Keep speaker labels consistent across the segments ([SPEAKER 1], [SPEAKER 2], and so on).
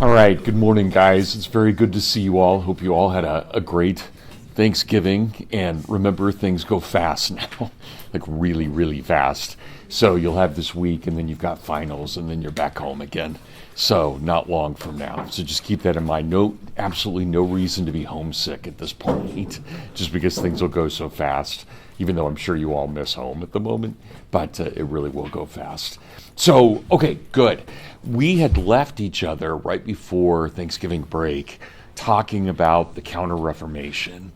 [SPEAKER 1] All right, good morning, guys. It's very good to see you all. Hope you all had a great Thanksgiving. And remember, things go fast now, like really, really fast. So you'll have this week, and then you've got finals, and then you're back home again. So not long from now. So just keep that in mind. Absolutely no reason to be homesick at this point, just because things will go so fast, even though I'm sure you all miss home at the moment, but it really will go fast. So, okay, good. We had left each other right before Thanksgiving break talking about the Counter Reformation.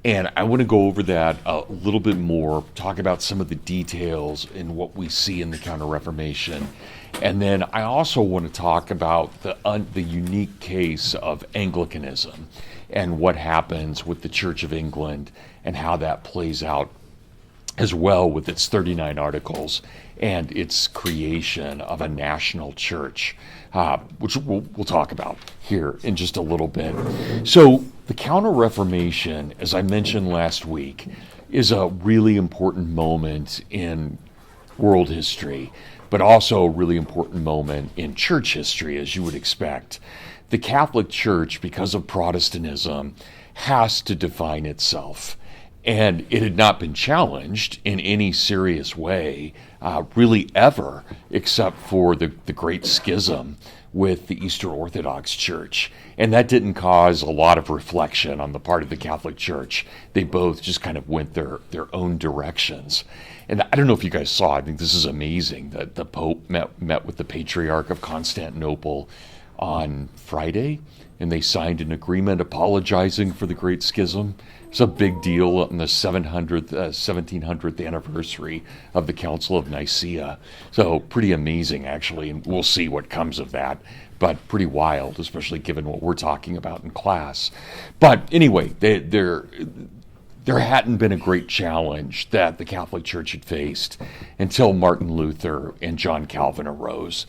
[SPEAKER 1] And I want to go over that a little bit more, talk about some of the details in what we see in the Counter Reformation. And then I also want to talk about the unique case of Anglicanism and what happens with the Church of England and how that plays out as well with its 39 articles and its creation of a national church, which we'll talk about here in just a little bit. So the Counter-Reformation, as I mentioned last week, is a really important moment in world history, but also a really important moment in church history, as you would expect. The Catholic Church, because of Protestantism, has to define itself. And it had not been challenged in any serious way, really ever, except for the Great Schism with the Eastern Orthodox Church. And that didn't cause a lot of reflection on the part of the Catholic Church. They both just kind of went their own directions. And I don't know if you guys saw, I think this is amazing, that the Pope met with the Patriarch of Constantinople on Friday, and they signed an agreement apologizing for the Great Schism. It's a big deal on the 1700th anniversary of the Council of Nicaea. So pretty amazing, actually, and we'll see what comes of that. But pretty wild, especially given what we're talking about in class. But anyway, there hadn't been a great challenge that the Catholic Church had faced until Martin Luther and John Calvin arose.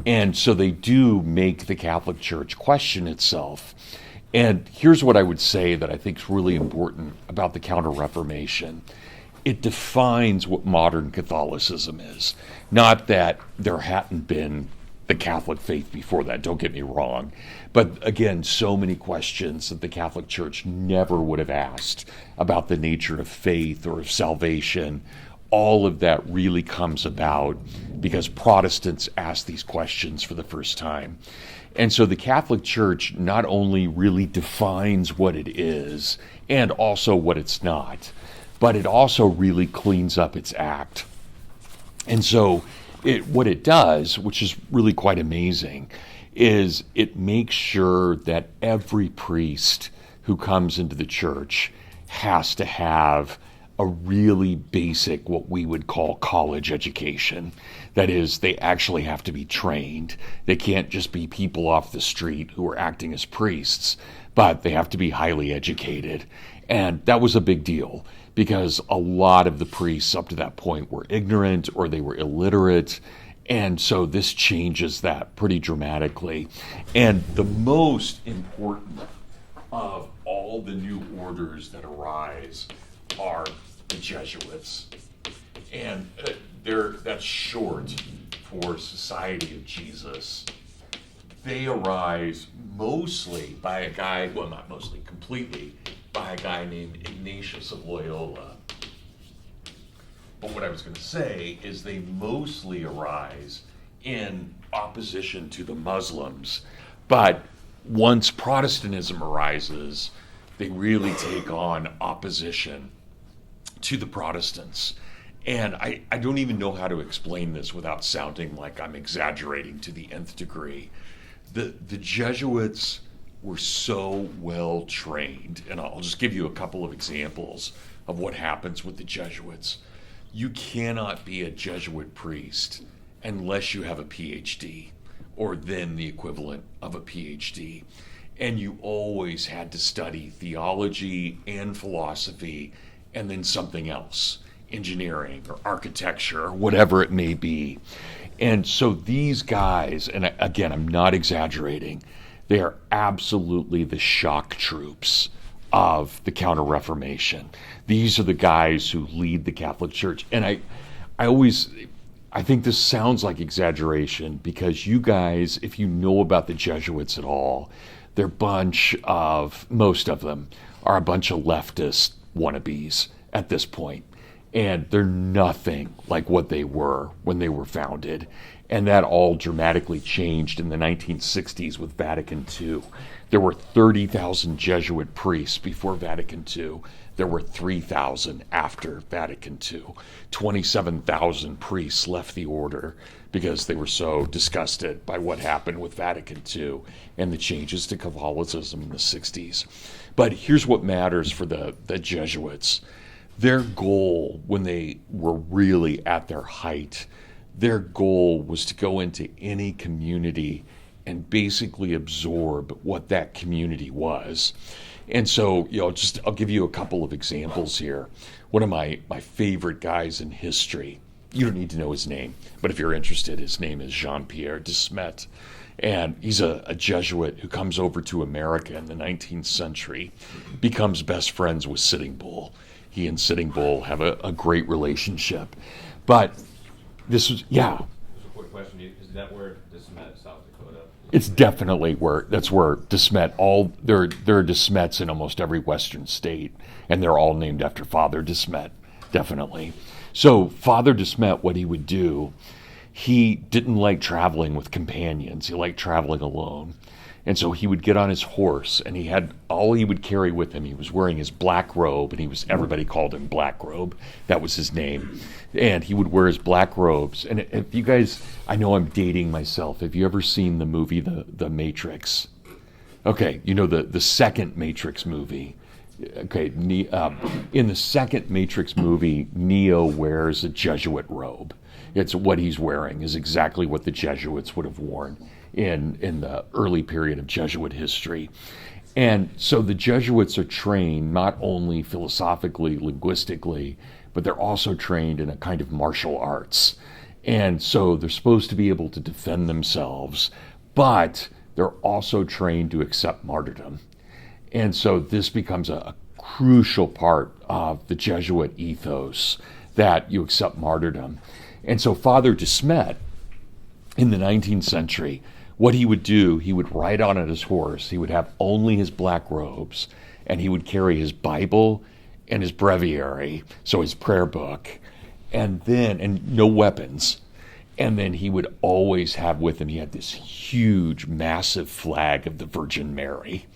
[SPEAKER 1] And so they do make the Catholic Church question itself. And here's what I would say that I think is really important about the Counter-Reformation. It defines what modern Catholicism is. Not that there hadn't been the Catholic faith before that, don't get me wrong. But again, so many questions that the Catholic Church never would have asked about the nature of faith or of salvation. All of that really comes about because Protestants asked these questions for the first time. And so the Catholic Church not only really defines what it is and also what it's not, but it also really cleans up its act. And so what it does, which is really quite amazing, is it makes sure that every priest who comes into the church has to have a really basic, what we would call college education. That is, they actually have to be trained. They can't just be people off the street who are acting as priests, but they have to be highly educated. And that was a big deal because a lot of the priests up to that point were ignorant or they were illiterate. And so this changes that pretty dramatically. And the most important of all the new orders that arise are the Jesuits. And that's short for Society of Jesus. They arise mostly by a guy, well, not mostly, completely, by a guy named Ignatius of Loyola. But what I was going to say is they mostly arise in opposition to the Muslims. But once Protestantism arises, they really take on opposition to the Protestants. And I don't even know how to explain this without sounding like I'm exaggerating to the nth degree. The Jesuits were so well trained, and I'll just give you a couple of examples of what happens with the Jesuits. You cannot be a Jesuit priest unless you have a PhD, or then the equivalent of a PhD. And you always had to study theology and philosophy and then something else, engineering or architecture or whatever it may be. And so these guys, and again, I'm not exaggerating, they are absolutely the shock troops of the Counter Reformation. These are the guys who lead the Catholic Church. And I think this sounds like exaggeration because you guys, if you know about the Jesuits at all, most of them are a bunch of leftist wannabes at this point. And they're nothing like what they were when they were founded. And that all dramatically changed in the 1960s with Vatican II. There were 30,000 Jesuit priests before Vatican II. There were 3,000 after Vatican II. 27,000 priests left the order because they were so disgusted by what happened with Vatican II and the changes to Catholicism in the 60s. But here's what matters for the Jesuits. Their goal, when they were really at their height, their goal was to go into any community and basically absorb what that community was. And so, I'll give you a couple of examples here. One of my favorite guys in history, you don't need to know his name, but if you're interested, his name is Jean-Pierre de Smet. And he's a Jesuit who comes over to America in the 19th century, becomes best friends with Sitting Bull. He and Sitting Bull have a great relationship. But this was,
[SPEAKER 2] Just a quick question. Is that where De Smet, South Dakota?
[SPEAKER 1] It's definitely that's where De Smet, there are De Smets in almost every Western state, and they're all named after Father De Smet, definitely. So Father De Smet, what he would do, he didn't like traveling with companions. He liked traveling alone. And so he would get on his horse, and all he would carry with him. He was wearing his black robe, and everybody called him Black Robe. That was his name. And he would wear his black robes. And if you guys, I know I'm dating myself. Have you ever seen the movie The Matrix? Okay, the second Matrix movie. Okay, in the second Matrix movie, Neo wears a Jesuit robe. It's what he's wearing is exactly what the Jesuits would have worn in the early period of Jesuit history. And so the Jesuits are trained not only philosophically, linguistically, but they're also trained in a kind of martial arts. And so they're supposed to be able to defend themselves, but they're also trained to accept martyrdom. And so this becomes a crucial part of the Jesuit ethos, that you accept martyrdom. And so Father De Smet, in the 19th century, what he would do, he would ride on his horse, he would have only his black robes, and he would carry his Bible and his breviary, so his prayer book, and no weapons. And then he would always have with him, he had this huge, massive flag of the Virgin Mary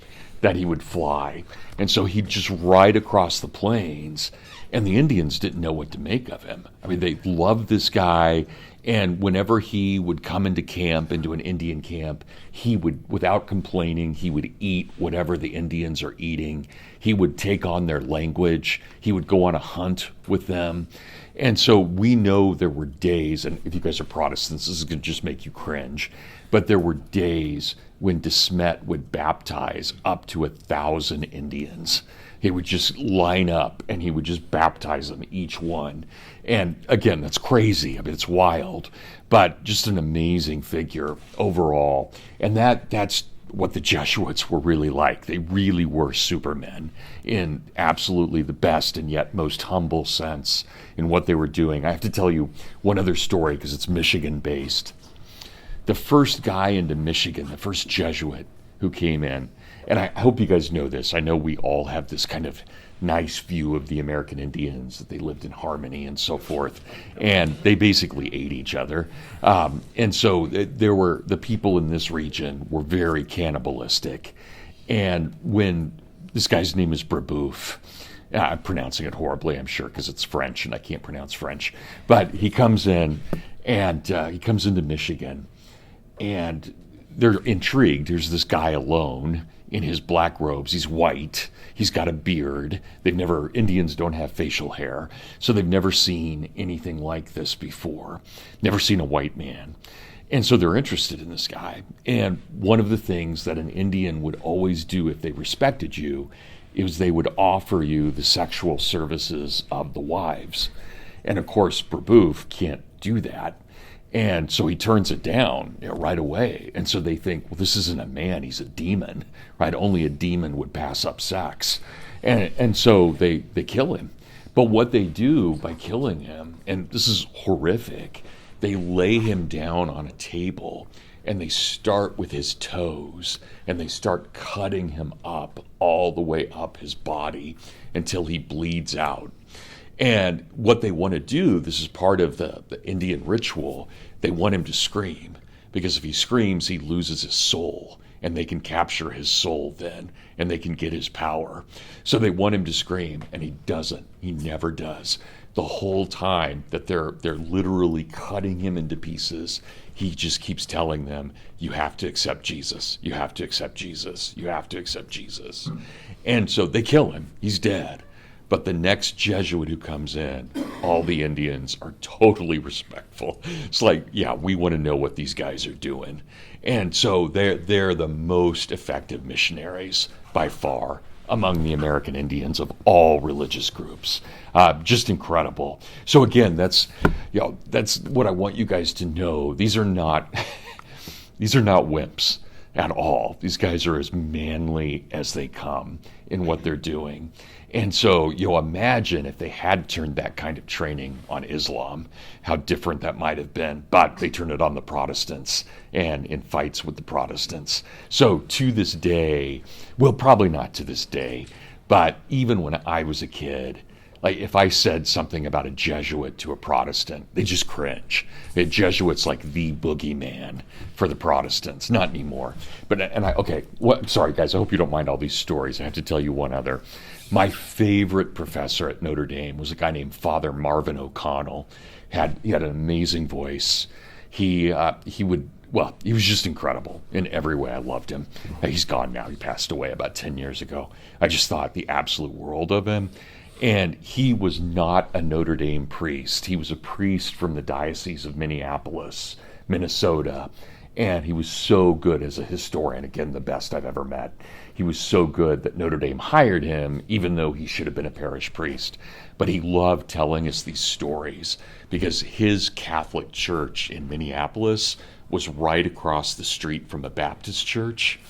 [SPEAKER 1] that he would fly. And so he'd just ride across the plains, and the Indians didn't know what to make of him. I mean, they loved this guy, and whenever he would come into an Indian camp, he would, without complaining, he would eat whatever the Indians are eating. He would take on their language. He would go on a hunt with them. And so we know there were days, and if you guys are Protestants, this is going to just make you cringe, but there were days when De Smet would baptize up to 1,000 Indians. He would just line up and he would just baptize them, each one. And again, that's crazy. I mean, it's wild, but just an amazing figure overall. And that's what the Jesuits were really like. They really were supermen in absolutely the best and yet most humble sense in what they were doing. I have to tell you one other story because it's Michigan based. The first guy into Michigan, the first Jesuit who came in, and I hope you guys know this. I know we all have this kind of nice view of the American Indians, that they lived in harmony and so forth, and they basically ate each other. And so the people in this region were very cannibalistic. And when this guy's name is Brebeuf, I'm pronouncing it horribly, I'm sure, because it's French and I can't pronounce French, but he comes in and he comes into Michigan, and they're intrigued. There's this guy alone in his black robes. He's white. He's got a beard. Indians don't have facial hair, so they've never seen anything like this before. Never seen a white man. And so they're interested in this guy. And one of the things that an Indian would always do if they respected you is they would offer you the sexual services of the wives. And of course, Brebeuf can't do that. And so he turns it down right away. And so they think, well, this isn't a man, he's a demon, right? Only a demon would pass up sex. And so they kill him. But what they do by killing him, and this is horrific, they lay him down on a table and they start with his toes and they start cutting him up all the way up his body until he bleeds out. And what they want to do, this is part of the Indian ritual, they want him to scream, because if he screams, he loses his soul, and they can capture his soul then, and they can get his power. So they want him to scream, and he doesn't. He never does. The whole time that they're literally cutting him into pieces, he just keeps telling them, you have to accept Jesus. You have to accept Jesus. You have to accept Jesus. And so they kill him. He's dead. But the next Jesuit who comes in, all the Indians are totally respectful. It's like, yeah, we want to know what these guys are doing. And so they're the most effective missionaries by far among the American Indians of all religious groups. Just incredible. So again, that's what I want you guys to know. These are not wimps at all. These guys are as manly as they come in what they're doing. And so, imagine if they had turned that kind of training on Islam, how different that might have been. But they turned it on the Protestants and in fights with the Protestants. So to this day, well, probably not to this day, but even when I was a kid, like if I said something about a Jesuit to a Protestant, they just cringe. The Jesuit's like the boogeyman for the Protestants. Not anymore. Sorry guys, I hope you don't mind all these stories. I have to tell you one other. My favorite professor at Notre Dame was a guy named Father Marvin O'Connell. He had an amazing voice. He was just incredible in every way. I loved him. He's gone now. He passed away about 10 years ago. I just thought the absolute world of him. And he was not a Notre Dame priest. He was a priest from the Diocese of Minneapolis, Minnesota. And he was so good as a historian, again, the best I've ever met. He was so good that Notre Dame hired him, even though he should have been a parish priest. But he loved telling us these stories because his Catholic church in Minneapolis was right across the street from a Baptist church.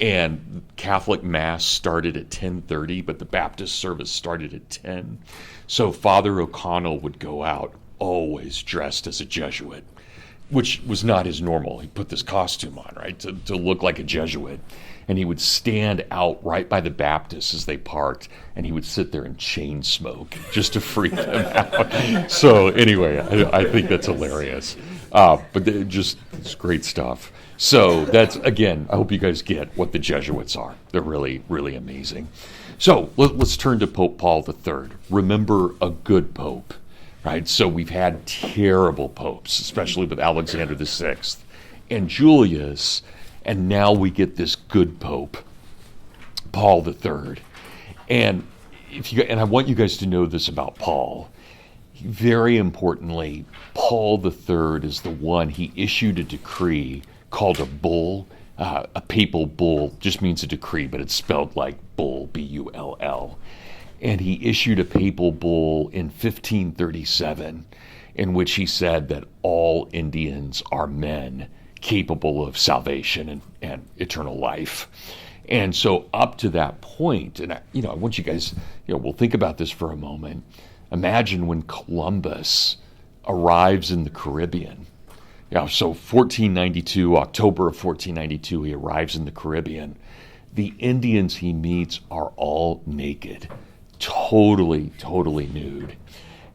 [SPEAKER 1] And Catholic Mass started at 10:30, but the Baptist service started at 10. So Father O'Connell would go out always dressed as a Jesuit, which was not his normal. He put this costume on, right, to look like a Jesuit. And he would stand out right by the Baptists as they parked, and he would sit there and chain smoke just to freak them out. So anyway, I think that's hilarious. But it's great stuff. So that's, again, I hope you guys get what the Jesuits are. They're really, really amazing. So let's turn to Pope Paul III. Remember, a good pope, right? So we've had terrible popes, especially with Alexander VI and Julius, and now we get this good pope, Paul III. And I want you guys to know this about Paul. Very importantly, Paul III is the one, he issued a decree called a bull. A papal bull just means a decree, but it's spelled like bull, B-U-L-L. And he issued a papal bull in 1537 in which he said that all Indians are men capable of salvation and eternal life. And so up to that point, and I want you guys, we'll think about this for a moment. Imagine when Columbus arrives in the Caribbean. So 1492, October of 1492, he arrives in the Caribbean. The Indians he meets are all naked, totally nude.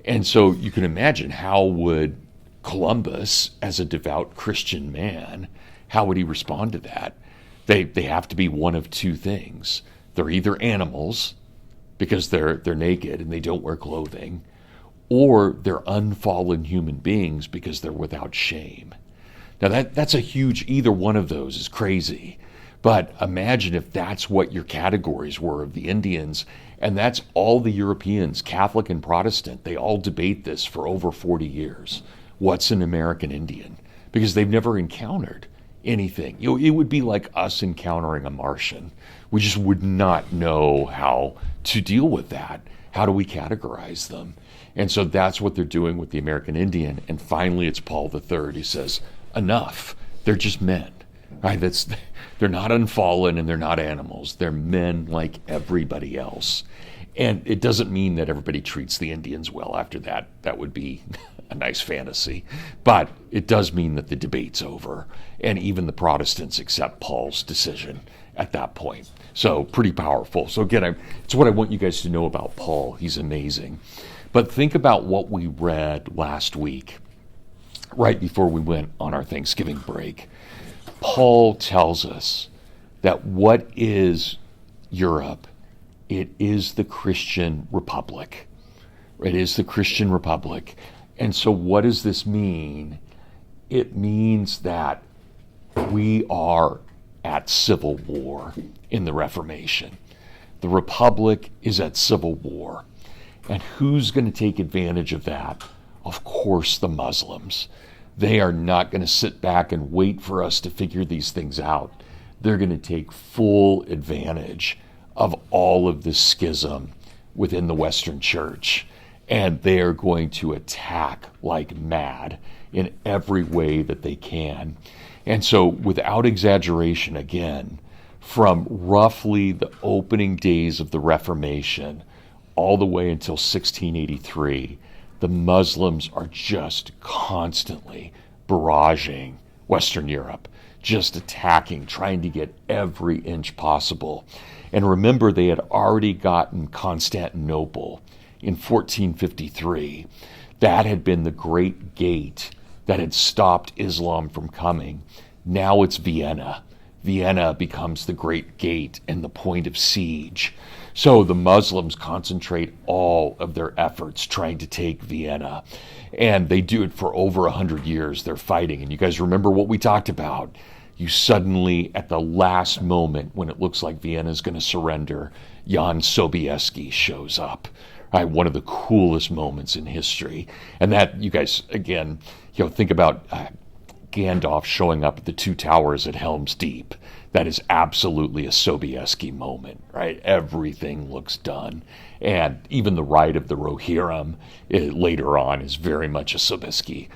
[SPEAKER 1] And so you can imagine, how would Columbus, as a devout Christian man, how would he respond to that? They have to be one of two things. They're either animals, because they're naked and they don't wear clothing, or they're unfallen human beings because they're without shame. Now that's a huge, either one of those is crazy. But imagine if that's what your categories were of the Indians, and that's all the Europeans, Catholic and Protestant, they all debate this for over 40 years. What's an American Indian? Because they've never encountered anything. It would be like us encountering a Martian. We just would not know how to deal with that. How do we categorize them? And so that's what they're doing with the American Indian. And finally, it's Paul III who says, enough. They're just men. Right? They're not unfallen and they're not animals. They're men like everybody else. And it doesn't mean that everybody treats the Indians well after that. That would be a nice fantasy. But it does mean that the debate's over. And even the Protestants accept Paul's decision at that point. So pretty powerful. So again, it's what I want you guys to know about Paul. He's amazing. But think about what we read last week, right before we went on our Thanksgiving break. Paul tells us that what is Europe? It is the Christian Republic. It is the Christian Republic. And so what does this mean? It means that we are at civil war in the Reformation. The Republic is at civil war. And who's going to take advantage of that? Of course, the Muslims. They are not going to sit back and wait for us to figure these things out. They're going to take full advantage of all of this schism within the Western Church. And they are going to attack like mad in every way that they can. And so, without exaggeration, again, from roughly the opening days of the Reformation all the way until 1683, the Muslims are just constantly barraging Western Europe, just attacking, trying to get every inch possible. And remember, they had already gotten Constantinople in 1453. That had been the great gate that had stopped Islam from coming. Now it's Vienna. Vienna becomes the great gate and the point of siege. So the Muslims concentrate all of their efforts trying to take Vienna. And they do it for over 100 years. They're fighting. And you guys remember what we talked about. You suddenly, at the last moment, when it looks like Vienna is going to surrender, Jan Sobieski shows up. Right? One of the coolest moments in history. And that, you guys, again, think about Gandalf showing up at the two towers at Helm's Deep. That is absolutely a Sobieski moment, right? Everything looks done. And even the rite of the Rohirrim later on is very much a Sobieski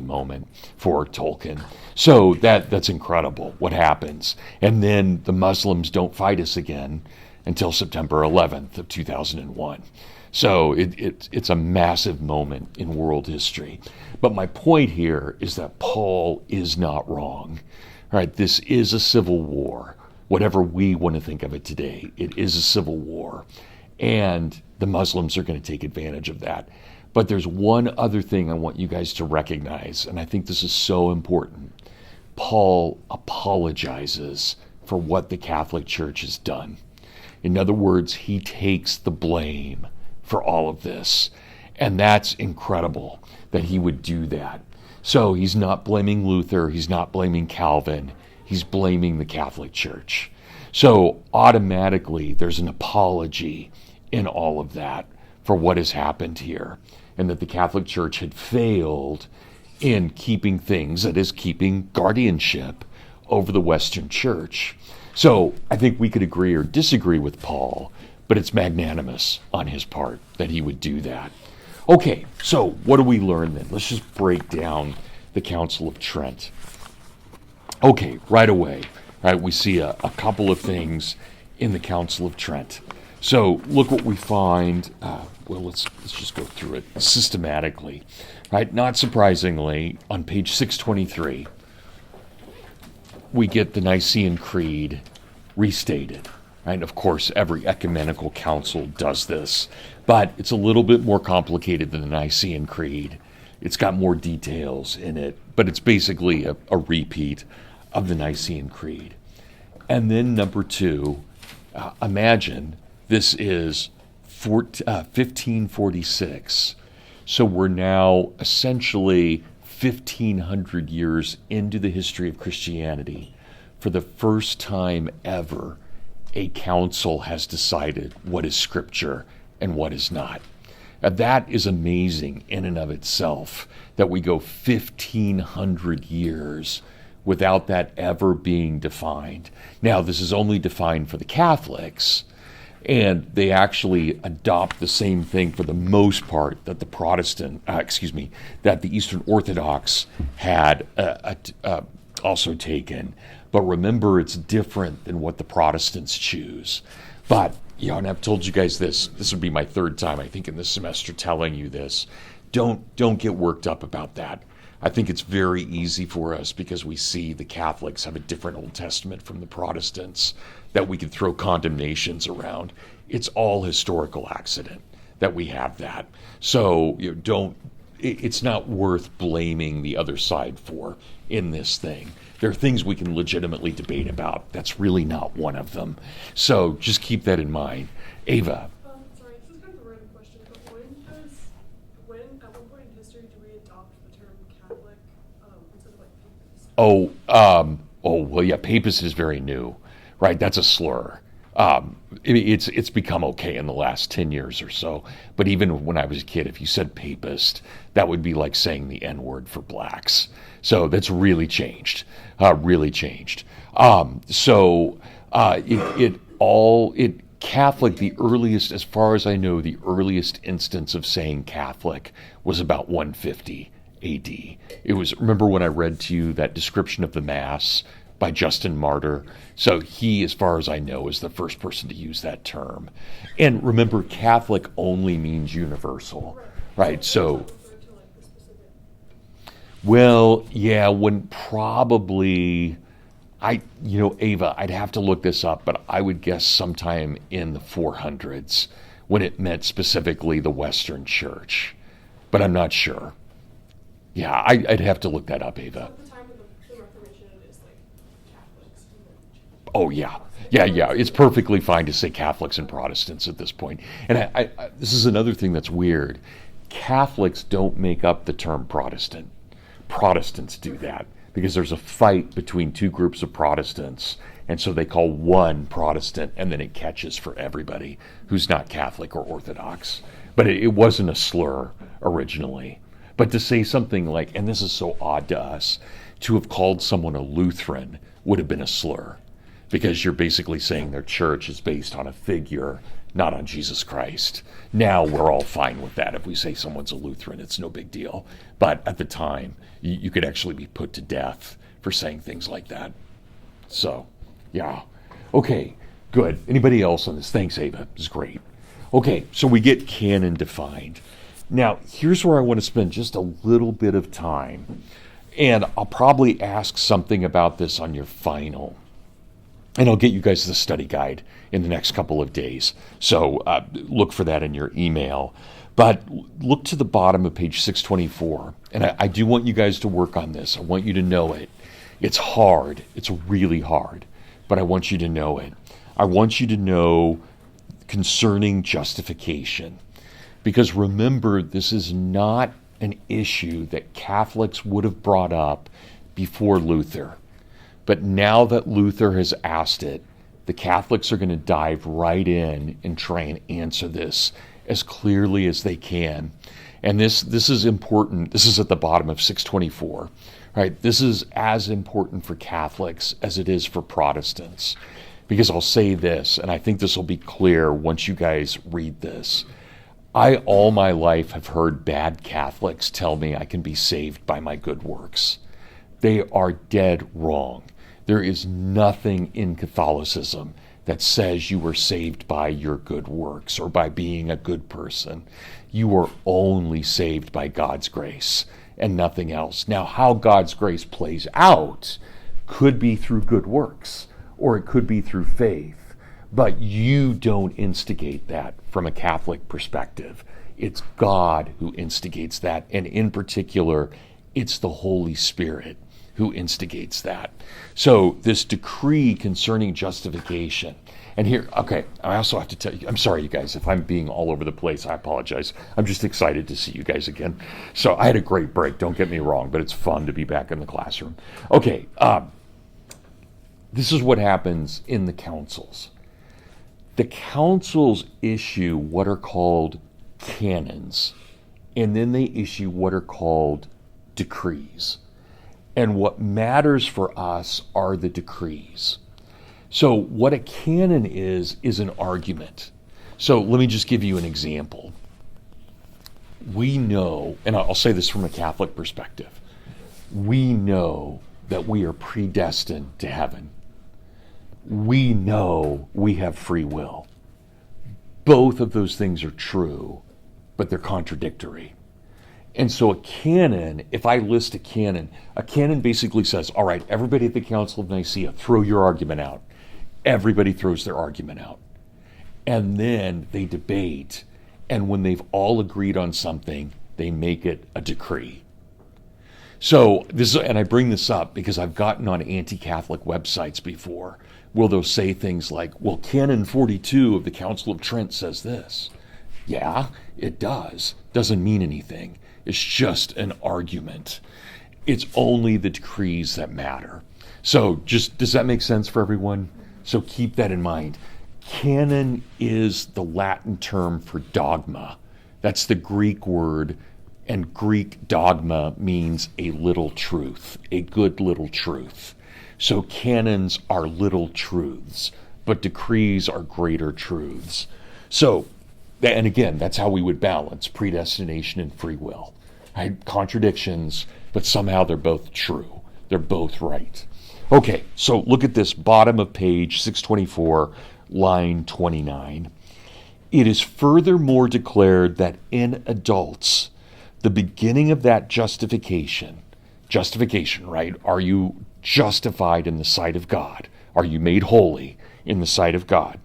[SPEAKER 1] moment for Tolkien. So that's incredible what happens. And then the Muslims don't fight us again until September 11th of 2001. So it's a massive moment in world history. But my point here is that Paul is not wrong. All right, this is a civil war. Whatever we want to think of it today, it is a civil war. And the Muslims are going to take advantage of that. But there's one other thing I want you guys to recognize, and I think this is so important. Paul apologizes for what the Catholic Church has done. In other words, he takes the blame for all of this. And that's incredible that he would do that. So he's not blaming Luther, he's not blaming Calvin, he's blaming the Catholic Church. So automatically there's an apology in all of that for what has happened here, and that the Catholic Church had failed in keeping things, that is, keeping guardianship over the Western Church. So I think we could agree or disagree with Paul, but it's magnanimous on his part that he would do that. Okay, so what do we learn then? Let's just break down the Council of Trent. Okay, right away, right, we see a couple of things in the Council of Trent. So look what we find. Let's just go through it systematically. Right, not surprisingly, on page 623, we get the Nicene Creed restated. And of course, every ecumenical council does this, but it's a little bit more complicated than the Nicene Creed. It's got more details in it, but it's basically a repeat of the Nicene Creed. And then number two, imagine this is 1546. So we're now essentially 1,500 years into the history of Christianity. For the first time ever, a council has decided what is Scripture and what is not. Now, that is amazing in and of itself, that we go 1,500 years without that ever being defined. Now, this is only defined for the Catholics, and they actually adopt the same thing for the most part that the Eastern Orthodox had also taken. But remember, it's different than what the Protestants choose. But, and I've told you guys this would be my third time, I think, in this semester telling you this. Don't get worked up about that. I think it's very easy for us because we see the Catholics have a different Old Testament from the Protestants that we can throw condemnations around. It's all historical accident that we have that. So it's not worth blaming the other side for in this thing. There are things we can legitimately debate about. That's really not one of them. So just keep that in mind. Ava.
[SPEAKER 3] Sorry, this is kind of a random question, but at what point in history do we adopt the term Catholic instead of papist?
[SPEAKER 1] Well, yeah, papist is very new, right? That's a slur. It's become okay in the last 10 years or so. But even when I was a kid, if you said papist, that would be like saying the N-word for blacks. So that's really changed, Catholic, the earliest, as far as I know, the earliest instance of saying Catholic was about 150 AD. It was, remember when I read to you that description of the Mass by Justin Martyr? So he, as far as I know, is the first person to use that term. And remember, Catholic only means universal, right? So, well, yeah, when probably, Ava, I'd have to look this up, but I would guess sometime in the 400s when it meant specifically the Western Church. But I'm not sure. Yeah, I'd have to look that up, Ava.
[SPEAKER 3] At the time of the Reformation, it is like Catholics.
[SPEAKER 1] Oh, yeah. Yeah. It's perfectly fine to say Catholics and Protestants at this point. And this is another thing that's weird. Catholics don't make up the term Protestant. Protestants do that because there's a fight between two groups of Protestants, and so they call one Protestant, and then it catches for everybody who's not Catholic or Orthodox. But it wasn't a slur originally. But to say something like, and this is so odd to us, to have called someone a Lutheran would have been a slur, because you're basically saying their church is based on a figure, not on Jesus Christ. Now we're all fine with that. If we say someone's a Lutheran, it's no big deal. But at the time, you could actually be put to death for saying things like that. So, yeah. Okay, good. Anybody else on this? Thanks, Ava. This is great. Okay, so we get canon defined. Now, here's where I want to spend just a little bit of time. And I'll probably ask something about this on your final. And I'll get you guys the study guide in the next couple of days. So look for that in your email. But look to the bottom of page 624. And I do want you guys to work on this. I want you to know it. It's hard. It's really hard. But I want you to know it. I want you to know concerning justification. Because remember, this is not an issue that Catholics would have brought up before Luther. But now that Luther has asked it, the Catholics are going to dive right in and try and answer this as clearly as they can. And this is important. This is at the bottom of 624, right? This is as important for Catholics as it is for Protestants. Because I'll say this, and I think this will be clear once you guys read this. I, all my life, have heard bad Catholics tell me I can be saved by my good works. They are dead wrong. There is nothing in Catholicism that says you were saved by your good works or by being a good person. You are only saved by God's grace and nothing else. Now, how God's grace plays out could be through good works or it could be through faith, but you don't instigate that from a Catholic perspective. It's God who instigates that, and in particular, it's the Holy Spirit who instigates that. So this decree concerning justification, and here, okay, I also have to tell you, I'm sorry, you guys, if I'm being all over the place, I apologize. I'm just excited to see you guys again. So I had a great break, don't get me wrong, but it's fun to be back in the classroom. Okay, this is what happens in the councils. The councils issue what are called canons, and then they issue what are called decrees. And what matters for us are the decrees. So what a canon is an argument. So let me just give you an example. We know, and I'll say this from a Catholic perspective, we know that we are predestined to heaven. We know we have free will. Both of those things are true, but they're contradictory. And so a canon, if I list a canon basically says, all right, everybody at the Council of Nicaea, throw your argument out. Everybody throws their argument out. And then they debate, and when they've all agreed on something, they make it a decree. So and I bring this up because I've gotten on anti-Catholic websites before where they'll say things like, well, Canon 42 of the Council of Trent says this. Yeah, it does. Doesn't mean anything. It's just an argument. It's only the decrees that matter. So does that make sense for everyone? So keep that in mind. Canon is the Latin term for dogma. That's the Greek word, and Greek dogma means a little truth, a good little truth. So canons are little truths, but decrees are greater truths. So, and again, that's how we would balance predestination and free will. Contradictions, but somehow they're both true. They're both right. Okay, so look at this bottom of page 624, line 29. It is furthermore declared that in adults, the beginning of that justification, right? Are you justified in the sight of God? Are you made holy in the sight of God?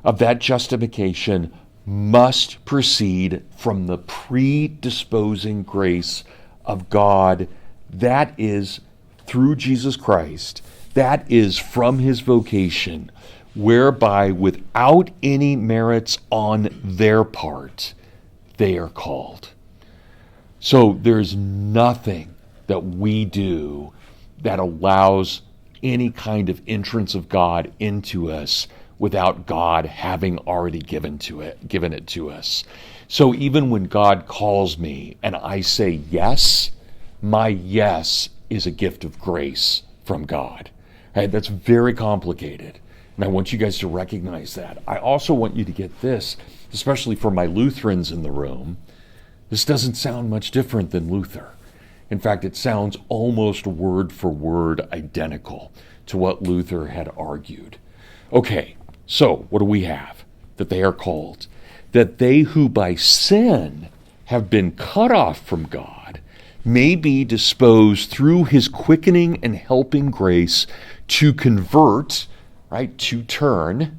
[SPEAKER 1] Of that justification must proceed from the predisposing grace of God, that is through Jesus Christ, that is from his vocation, whereby without any merits on their part, they are called. So there's nothing that we do that allows any kind of entrance of God into us without God having already given it to us. So even when God calls me and I say yes, my yes is a gift of grace from God. Right? That's very complicated. And I want you guys to recognize that. I also want you to get this, especially for my Lutherans in the room. This doesn't sound much different than Luther. In fact, it sounds almost word for word identical to what Luther had argued. Okay, so what do we have? That they are called. That they who by sin have been cut off from God may be disposed through his quickening and helping grace to convert, right, to turn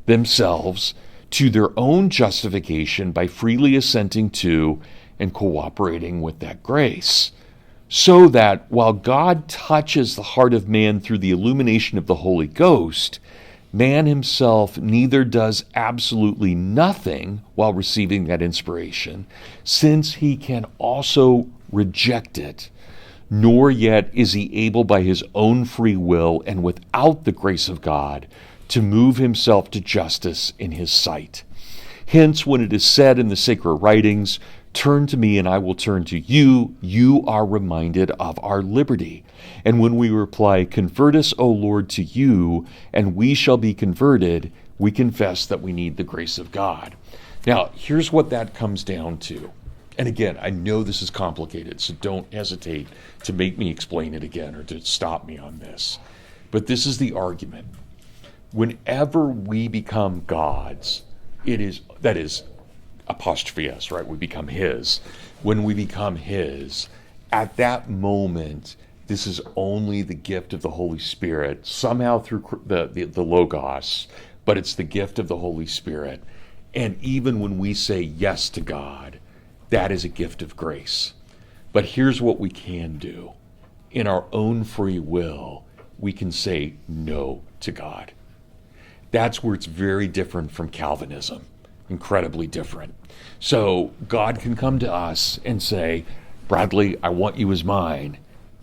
[SPEAKER 1] themselves to their own justification by freely assenting to and cooperating with that grace. So that while God touches the heart of man through the illumination of the Holy Ghost, man himself neither does absolutely nothing while receiving that inspiration, since he can also reject it, nor yet is he able by his own free will and without the grace of God to move himself to justice in his sight. Hence, when it is said in the sacred writings, "Turn to me and I will turn to you," you are reminded of our liberty. And when we reply, "Convert us, O Lord, to you, and we shall be converted," we confess that we need the grace of God. Now, here's what that comes down to. And again, I know this is complicated, so don't hesitate to make me explain it again or to stop me on this. But this is the argument. Whenever we become God's, that is apostrophe S, right? We become his. When we become his, at that moment, this is only the gift of the Holy Spirit, somehow through the Logos, but it's the gift of the Holy Spirit. And even when we say yes to God, that is a gift of grace. But here's what we can do. In our own free will, we can say no to God. That's where it's very different from Calvinism. Incredibly different. So God can come to us and say, "Bradley, I want you as mine,"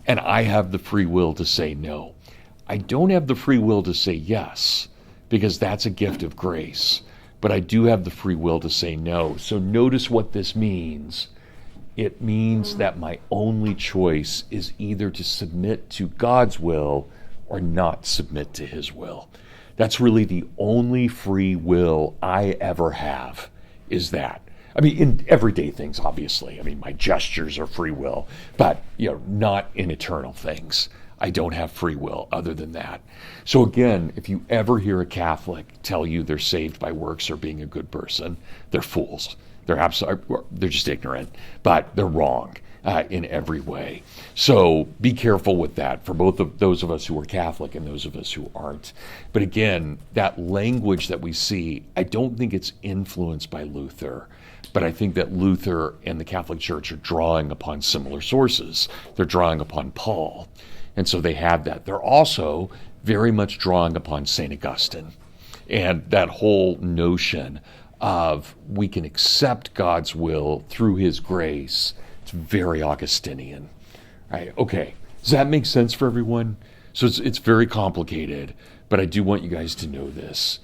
[SPEAKER 1] and I have the free will to say no. I don't have the free will to say yes, because that's a gift of grace, but I do have the free will to say no. So notice what this means. It means that my only choice is either to submit to God's will or not submit to his will. That's really the only free will I ever have, is that. I mean, in everyday things, obviously. I mean, my gestures are free will, but, not in eternal things. I don't have free will other than that. So again, if you ever hear a Catholic tell you they're saved by works or being a good person, they're fools. They're just ignorant, but they're wrong in every way. So be careful with that for both of those of us who are Catholic and those of us who aren't. But again, that language that we see, I don't think it's influenced by Luther. But I think that Luther and the Catholic Church are drawing upon similar sources. They're drawing upon Paul. And so they have that. They're also very much drawing upon St. Augustine and that whole notion of we can accept God's will through his grace. It's very Augustinian. Right? Okay, does that make sense for everyone? So it's very complicated, but I do want you guys to know this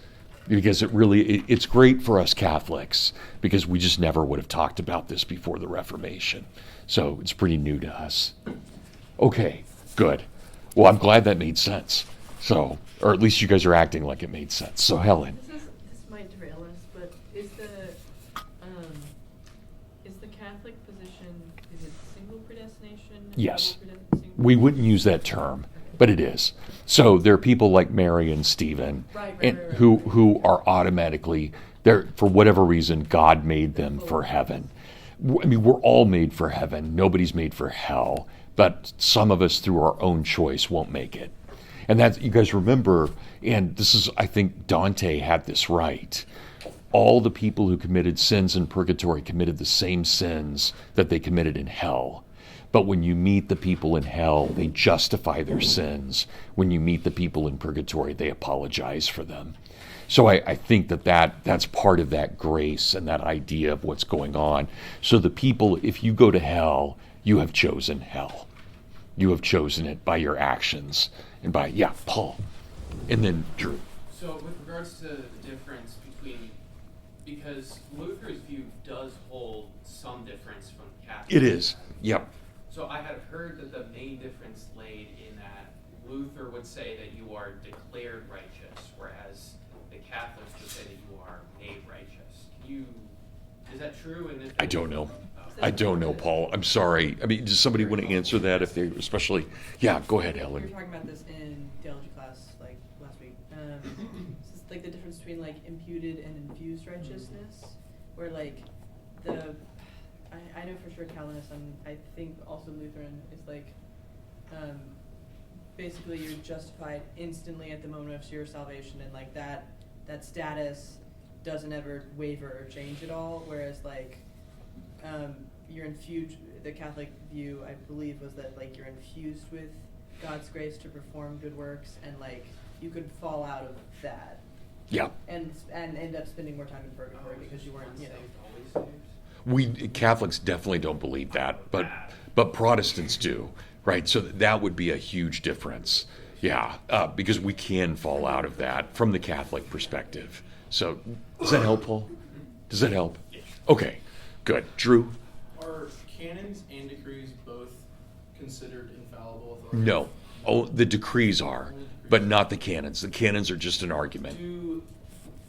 [SPEAKER 1] because it's great for us Catholics because we just never would have talked about this before the Reformation. So it's pretty new to us. Okay, good. Well, I'm glad that made sense. So, or at least you guys are acting like it made sense. So Helen.
[SPEAKER 4] This might derail us, but is the Catholic position, is it single predestination?
[SPEAKER 1] Yes.
[SPEAKER 4] Double
[SPEAKER 1] We wouldn't use that term, but it is. So there are people like Mary and Stephen
[SPEAKER 4] Right.
[SPEAKER 1] who are automatically there for whatever reason. God made them for heaven. I mean, we're all made for heaven. Nobody's made for hell, but some of us through our own choice won't make it. And that, you guys remember, and this is, I think Dante had this right. All the people who committed sins in purgatory committed the same sins that they committed in hell. But when you meet the people in hell, they justify their sins. When you meet the people in purgatory, they apologize for them. So I think that's part of that grace and that idea of what's going on. So the people, if you go to hell, you have chosen hell. You have chosen it by your actions and by, Paul. And then Drew.
[SPEAKER 5] So with regards to the difference between, because Luther's view does hold some difference from Catholic.
[SPEAKER 1] It is, yep.
[SPEAKER 5] So I have heard that the main difference laid in that Luther would say that you are declared righteous, whereas the Catholics would say that you are made righteous. Is that true? And
[SPEAKER 1] I don't know. I don't know, Paul. I'm sorry. I mean, does somebody want to answer that if they, especially, go ahead,
[SPEAKER 4] We
[SPEAKER 1] Helen.
[SPEAKER 4] were talking about this in theology class like last week. This is like the difference between like imputed and infused righteousness, where like I know for sure Calvinist and I think also Lutheran is like basically you're justified instantly at the moment of your salvation, and like that status doesn't ever waver or change at all, whereas like you're infused. The Catholic view, I believe, was that like you're infused with God's grace to perform good works, and like you could fall out of that.
[SPEAKER 1] Yeah.
[SPEAKER 4] And end up spending more time in purgatory because you weren't, always
[SPEAKER 1] We Catholics definitely don't believe that, but Protestants do, right? So that would be a huge difference. Yeah, because we can fall out of that from the Catholic perspective. So does that help, Paul? Does that help? Okay, good. Drew?
[SPEAKER 6] Are canons and decrees both considered infallible authority?
[SPEAKER 1] No. Oh, the decrees are, but not the canons. The canons are just an argument.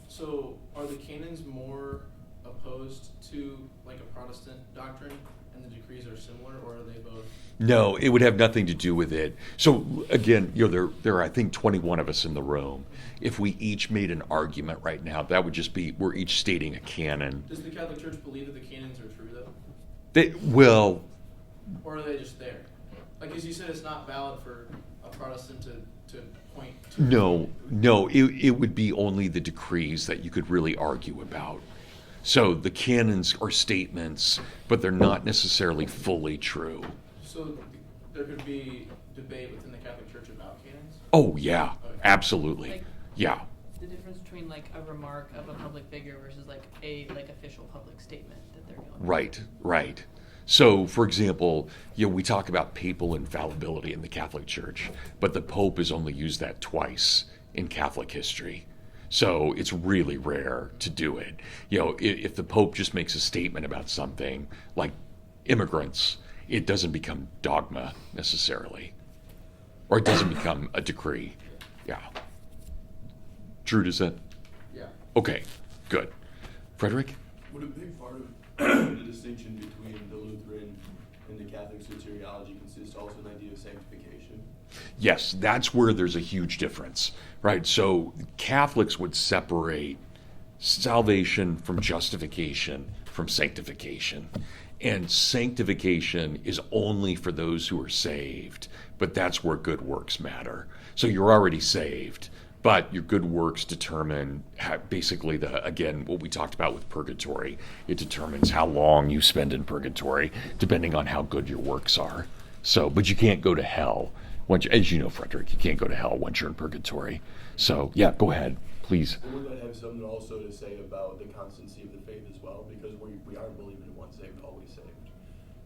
[SPEAKER 6] So are the canons more opposed to like a Protestant doctrine, and the decrees are similar, or are they both?
[SPEAKER 1] No, it would have nothing to do with it. So again, there are I think 21 of us in the room. If we each made an argument right now, that would just be we're each stating a canon.
[SPEAKER 6] Does the Catholic Church believe that the canons are true though? Or are they just there? Like, as you said, it's not valid for a Protestant to point to.
[SPEAKER 1] No, it would be only the decrees that you could really argue about. So the canons are statements, but they're not necessarily fully true.
[SPEAKER 6] So there could be debate within the Catholic Church about canons?
[SPEAKER 1] Oh yeah, absolutely.
[SPEAKER 4] Like,
[SPEAKER 1] Yeah.
[SPEAKER 4] the difference between like a remark of a public figure versus like a official public statement that they're doing.
[SPEAKER 1] Right. So, for example, we talk about papal infallibility in the Catholic Church, but the Pope has only used that twice in Catholic history. So it's really rare to do it. If the Pope just makes a statement about something like immigrants, it doesn't become dogma necessarily, or it doesn't become a decree. Yeah. Drew, does that?
[SPEAKER 6] Yeah.
[SPEAKER 1] Okay, good. Frederick?
[SPEAKER 7] Would a big part of the distinction between the Lutheran and the Catholic soteriology consists also in the idea of sanctification.
[SPEAKER 1] Yes, that's where there's a huge difference, right? So Catholics would separate salvation from justification from sanctification. And sanctification is only for those who are saved, but that's where good works matter. So you're already saved, but your good works determine basically again, what we talked about with purgatory. It determines how long you spend in purgatory, depending on how good your works are. So, but you can't go to hell. As you know, Frederick, you can't go to hell once you're in purgatory. So, yeah, go ahead, please.
[SPEAKER 7] And would that have something also to say about the constancy of the faith as well? Because we are believing in once saved, always saved.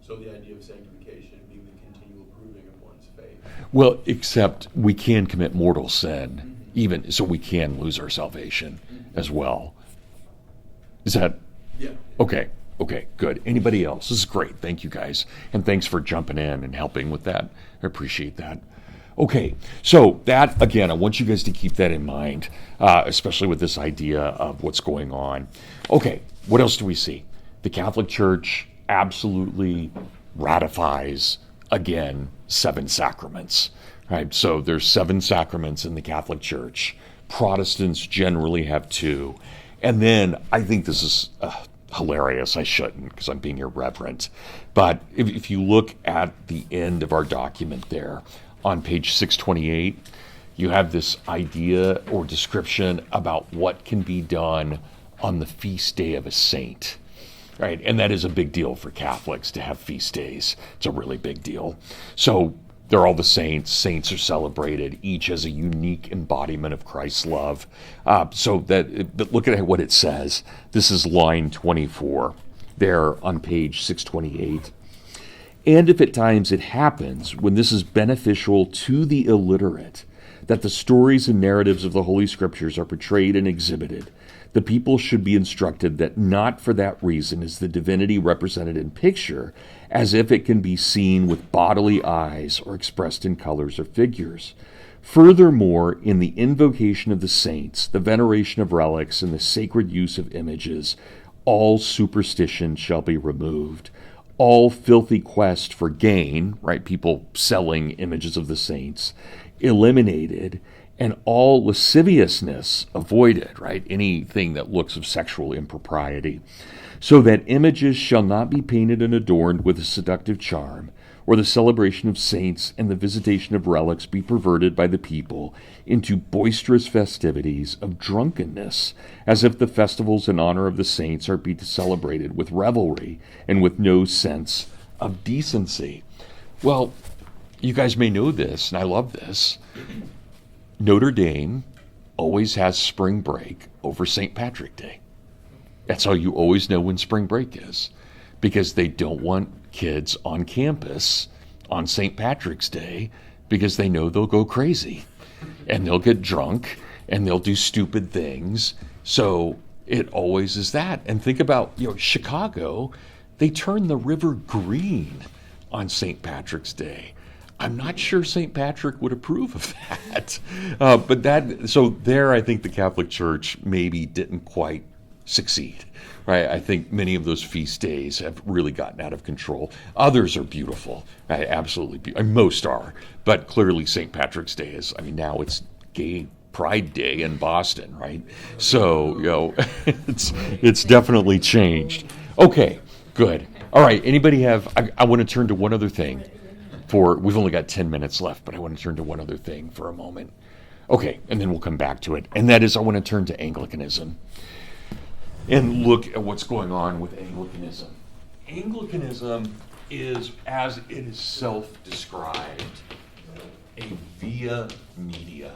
[SPEAKER 7] So the idea of sanctification being the continual proving of one's faith.
[SPEAKER 1] Well, except we can commit mortal sin, even so we can lose our salvation as well. Is that?
[SPEAKER 7] Yeah.
[SPEAKER 1] Okay, good. Anybody else? This is great. Thank you, guys. And thanks for jumping in and helping with that. I appreciate that. Okay, so that, again, I want you guys to keep that in mind, especially with this idea of what's going on. Okay, what else do we see? The Catholic Church absolutely ratifies, again, 7 sacraments. Right? So there's 7 sacraments in the Catholic Church. Protestants generally have 2. And then, I think this is hilarious. I shouldn't, because I'm being irreverent. But if you look at the end of our document there, on page 628, you have this idea or description about what can be done on the feast day of a saint, right? And that is a big deal for Catholics to have feast days. It's a really big deal. So they're all the saints. Saints are celebrated, each as a unique embodiment of Christ's love. But look at what it says. This is line 24 there on page 628. And if at times it happens, when this is beneficial to the illiterate, that the stories and narratives of the Holy Scriptures are portrayed and exhibited, the people should be instructed that not for that reason is the divinity represented in picture, as if it can be seen with bodily eyes or expressed in colors or figures. Furthermore, in the invocation of the saints, the veneration of relics, and the sacred use of images, all superstition shall be removed. All filthy quest for gain, right, people selling images of the saints, eliminated, and all lasciviousness avoided, right, anything that looks of sexual impropriety, so that images shall not be painted and adorned with a seductive charm, or the celebration of saints and the visitation of relics be perverted by the people into boisterous festivities of drunkenness, as if the festivals in honor of the saints are be celebrated with revelry and with no sense of decency. Well, you guys may know this, and I love this. Notre Dame always has spring break over St. Patrick's Day. That's how you always know when spring break is, because they don't want kids on campus on St. Patrick's Day because they know they'll go crazy and they'll get drunk and they'll do stupid things. So it always is that. And think about, Chicago, they turn the river green on St. Patrick's Day. I'm not sure St. Patrick would approve of that. So there, I think the Catholic Church maybe didn't quite succeed. Right? I think many of those feast days have really gotten out of control. Others are beautiful, right? Absolutely beautiful. Most are, but clearly St. Patrick's Day is, now it's Gay Pride Day in Boston, right? So, it's definitely changed. Okay, good. All right, anybody have, I want to turn to one other thing we've only got 10 minutes left, but I want to turn to one other thing for a moment. Okay, and then we'll come back to it. And that is, I want to turn to Anglicanism and look at what's going on with Anglicanism. Anglicanism is, as it is self-described, a via media.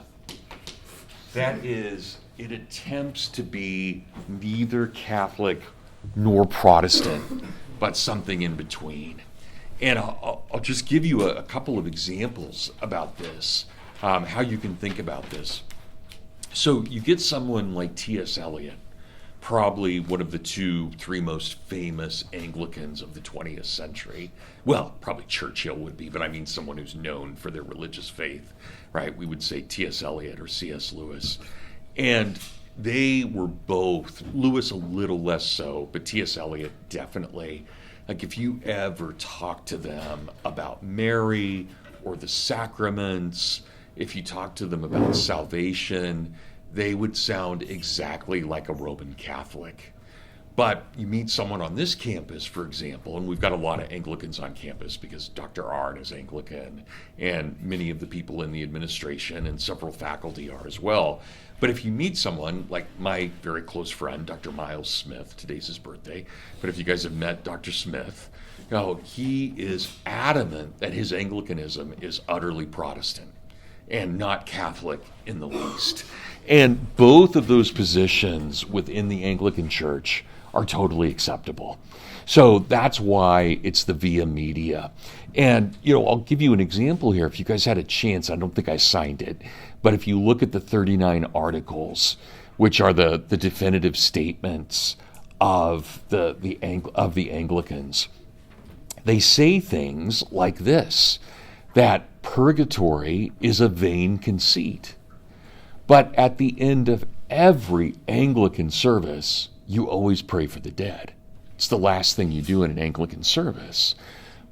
[SPEAKER 1] That is, it attempts to be neither Catholic nor Protestant, but something in between. And I'll just give you a couple of examples about this, how you can think about this. So you get someone like T.S. Eliot, probably one of the 2-3 most famous Anglicans of the 20th century. Well, probably Churchill would be, but I mean someone who's known for their religious faith, right? We would say T.S. Eliot or C.S. Lewis. And they were both, Lewis a little less so, but T.S. Eliot definitely. Like if you ever talk to them about Mary or the sacraments, if you talk to them about salvation, they would sound exactly like a Roman Catholic. But you meet someone on this campus, for example, and we've got a lot of Anglicans on campus because Dr. Arnn is Anglican, and many of the people in the administration and several faculty are as well. But if you meet someone like my very close friend, Dr. Miles Smith, today's his birthday, but if you guys have met Dr. Smith, he is adamant that his Anglicanism is utterly Protestant and not Catholic in the least. And both of those positions within the Anglican Church are totally acceptable. So that's why it's the via media. And, I'll give you an example here. If you guys had a chance, I don't think I signed it, but if you look at the 39 articles, which are the definitive statements of the Anglicans, they say things like this, that purgatory is a vain conceit. But at the end of every Anglican service, you always pray for the dead. It's the last thing you do in an Anglican service.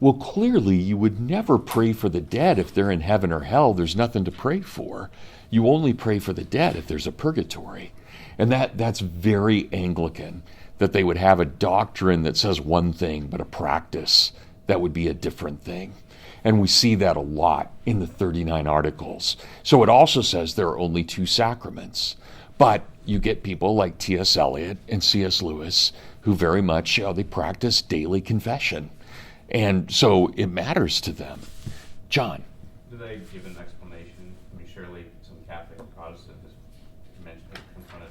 [SPEAKER 1] Well, clearly you would never pray for the dead if they're in heaven or hell. There's nothing to pray for. You only pray for the dead if there's a purgatory. And that's very Anglican, that they would have a doctrine that says one thing, but a practice that would be a different thing. And we see that a lot in the 39 articles. So it also says there are only 2 sacraments. But you get people like T.S. Eliot and C.S. Lewis who very much, they practice daily confession. And so it matters to them. John.
[SPEAKER 2] Do they give an explanation? I mean, surely some Catholic and Protestant has mentioned, confronted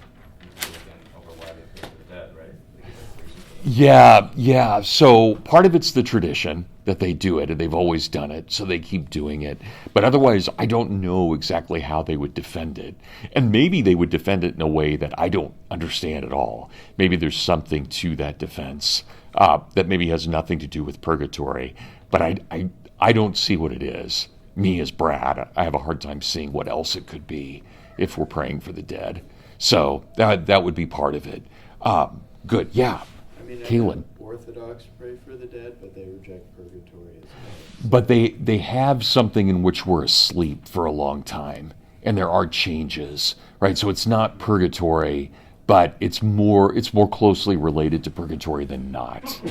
[SPEAKER 2] again over why they pray for the dead, right? They give a reason for that.
[SPEAKER 1] Yeah. So part of it's the tradition that they do it, and they've always done it, so they keep doing it. But otherwise, I don't know exactly how they would defend it. And maybe they would defend it in a way that I don't understand at all. Maybe there's something to that defense that maybe has nothing to do with purgatory. But I don't see what it is. Me as Brad, I have a hard time seeing what else it could be if we're praying for the dead. So that would be part of it. Good, yeah.
[SPEAKER 8] I mean,
[SPEAKER 1] Kaylin.
[SPEAKER 8] Orthodox pray for the dead, but they reject purgatory as well.
[SPEAKER 1] But they have something in which we're asleep for a long time, and there are changes, right? So it's not purgatory, but it's more closely related to purgatory than not.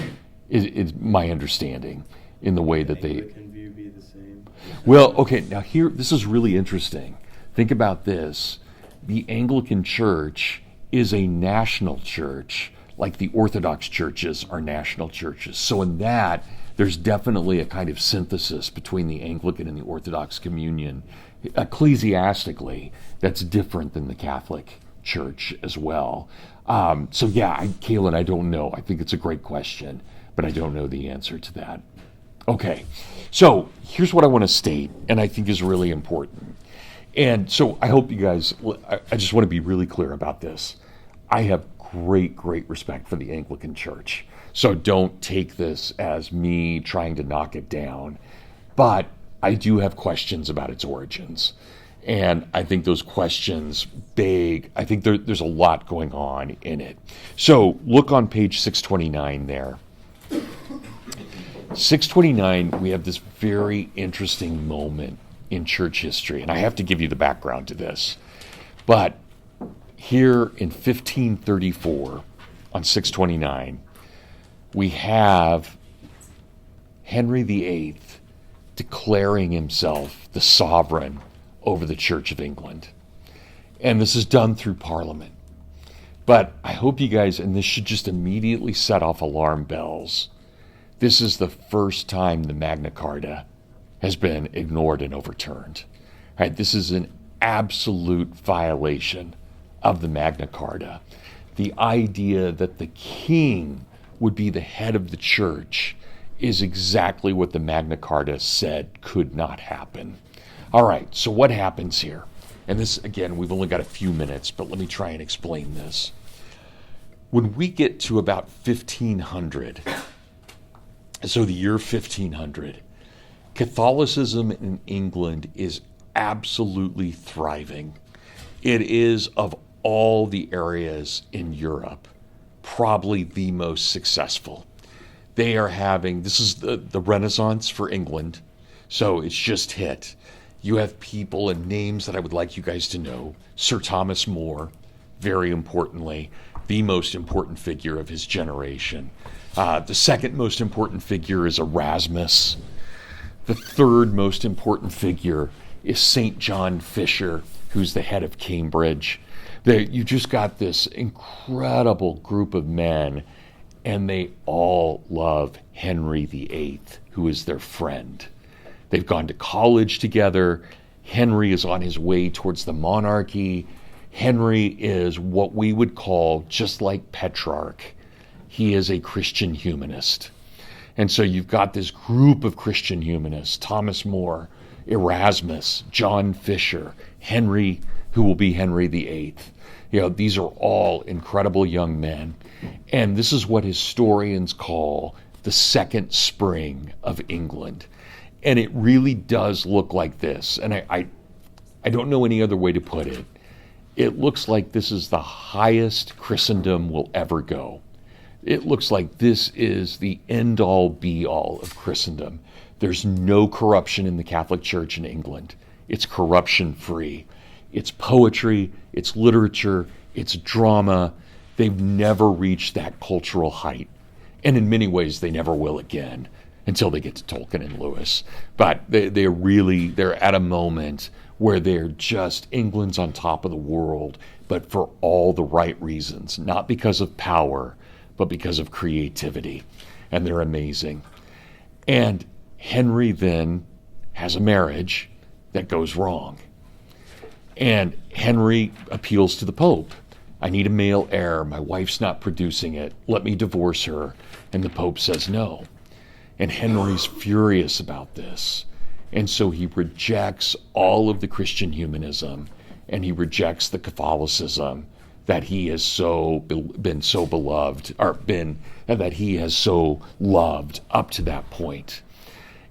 [SPEAKER 1] It's my understanding in the way that they.
[SPEAKER 8] Anglican view be the same?
[SPEAKER 1] Well, okay. Now this is really interesting. Think about this: the Anglican Church is a national church, like the Orthodox churches are national churches. So in that, there's definitely a kind of synthesis between the Anglican and the Orthodox communion, ecclesiastically, that's different than the Catholic Church as well. So yeah, Kaylin, I don't know. I think it's a great question, but I don't know the answer to that. Okay, so here's what I want to state, and I think is really important. And so I hope you guys, I just want to be really clear about this. I have great respect for the Anglican Church. So don't take this as me trying to knock it down. But I do have questions about its origins. And I think those questions I think there's a lot going on in it. So look on page 629 there. 629, we have this very interesting moment in church history. And I have to give you the background to this. But here in 1534, on 629, we have Henry VIII declaring himself the sovereign over the Church of England. And this is done through Parliament. But I hope you guys, and this should just immediately set off alarm bells, this is the first time the Magna Carta has been ignored and overturned. Right? This is an absolute violation of the Magna Carta. The idea that the king would be the head of the church is exactly what the Magna Carta said could not happen. All right, so what happens here? And this, again, we've only got a few minutes, but let me try and explain this. When we get to about 1500, so the year 1500, Catholicism in England is absolutely thriving. It is, of all the areas in Europe, probably the most successful. They are having, this is the Renaissance for England, so it's just hit. You have people and names that I would like you guys to know. Sir Thomas More, very importantly, the most important figure of his generation. The second most important figure is Erasmus. The third most important figure is St. John Fisher, who's the head of Cambridge. You just got this incredible group of men, and they all love Henry VIII, who is their friend. They've gone to college together. Henry is on his way towards the monarchy. Henry is what we would call, just like Petrarch, he is a Christian humanist. And so you've got this group of Christian humanists, Thomas More, Erasmus, John Fisher, Henry, who will be Henry VIII. These are all incredible young men. And this is what historians call the second spring of England. And it really does look like this. And I don't know any other way to put it. It looks like this is the highest Christendom will ever go. It looks like this is the end-all, be-all of Christendom. There's no corruption in the Catholic Church in England. It's corruption-free. It's poetry, it's literature, it's drama. They've never reached that cultural height. And in many ways, they never will again until they get to Tolkien and Lewis. But they're at a moment where they're just England's on top of the world, but for all the right reasons, not because of power, but because of creativity. And they're amazing. And Henry then has a marriage that goes wrong. And Henry appeals to the Pope. I need a male heir. My wife's not producing it. Let me divorce her. And the Pope says no. And Henry's furious about this. And so he rejects all of the Christian humanism, and he rejects the Catholicism that he has been so beloved, or that he has so loved up to that point.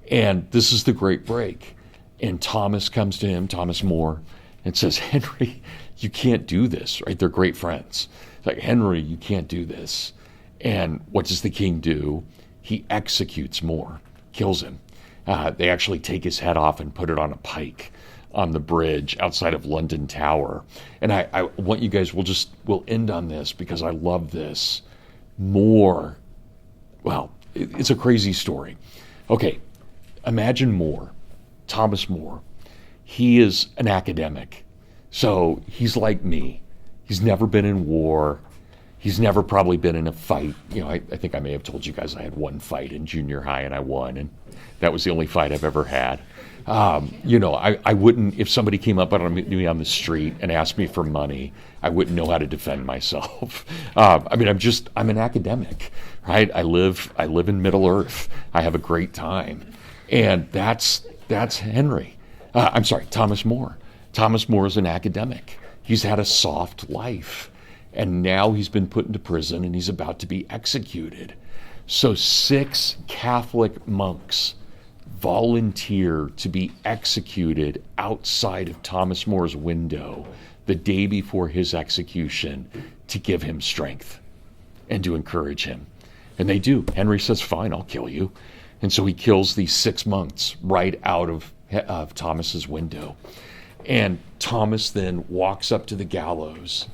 [SPEAKER 1] And this is the great break. And Thomas comes to him, Thomas More, and says, Henry, you can't do this, right? They're great friends. It's like, Henry, you can't do this. And what does the king do? He executes More, kills him. They actually take his head off and put it on a pike on the bridge outside of London Tower. And I want you guys, we'll end on this because I love this. More, well, it's a crazy story. Okay, imagine More, Thomas More. He is an academic. So he's like me. He's never been in war. He's never probably been in a fight. I think I may have told you guys I had one fight in junior high and I won, and that was the only fight I've ever had. I wouldn't, if somebody came up on me on the street and asked me for money, I wouldn't know how to defend myself. I'm an academic, right? I live in Middle Earth. I have a great time. And that's Henry. Thomas More. Thomas More is an academic. He's had a soft life. And now he's been put into prison and he's about to be executed. So 6 Catholic monks volunteer to be executed outside of Thomas More's window the day before his execution to give him strength and to encourage him. And they do. Henry says, fine, I'll kill you. And so he kills these 6 monks right out of Thomas's window. And Thomas then walks up to the gallows,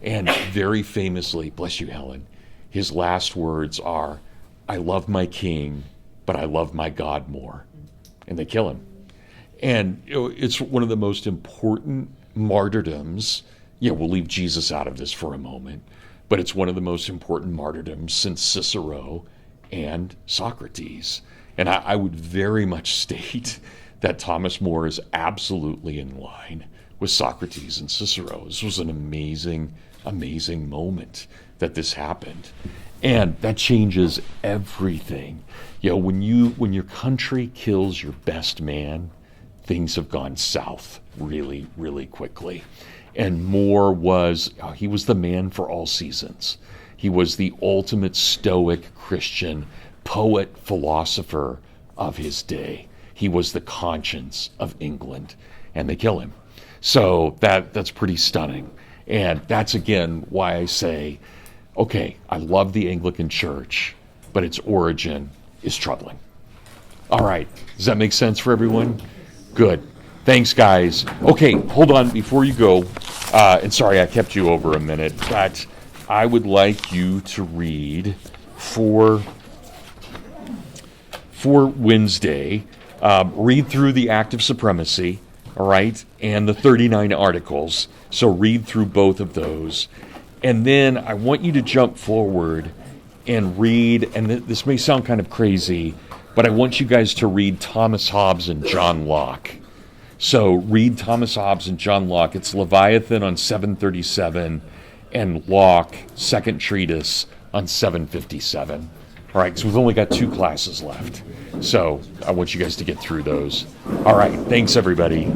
[SPEAKER 1] and very famously, bless you, Helen, his last words are, I love my king, but I love my God more. And they kill him. And it's one of the most important martyrdoms. We'll leave Jesus out of this for a moment, but it's one of the most important martyrdoms since Cicero and Socrates. And I would very much state that Thomas More is absolutely in line with Socrates and Cicero. This was an amazing, amazing moment that this happened. And that changes everything. When your country kills your best man, things have gone south really, really quickly. And More he was the man for all seasons. He was the ultimate Stoic Christian poet, philosopher of his day. He was the conscience of England, and they kill him. So that's pretty stunning. And that's, again, why I say, okay, I love the Anglican Church, but its origin is troubling. All right, does that make sense for everyone? Good. Thanks, guys. Okay, hold on before you go. And sorry, I kept you over a minute, but I would like you to read for Wednesday, read through the Act of Supremacy, all right, and the 39 Articles. So read through both of those. And then I want you to jump forward and read, and this may sound kind of crazy, but I want you guys to read Thomas Hobbes and John Locke. So read Thomas Hobbes and John Locke. It's Leviathan on 737 and Locke, Second Treatise on 757. All right, so we've only got 2 classes left. So I want you guys to get through those. All right, thanks everybody.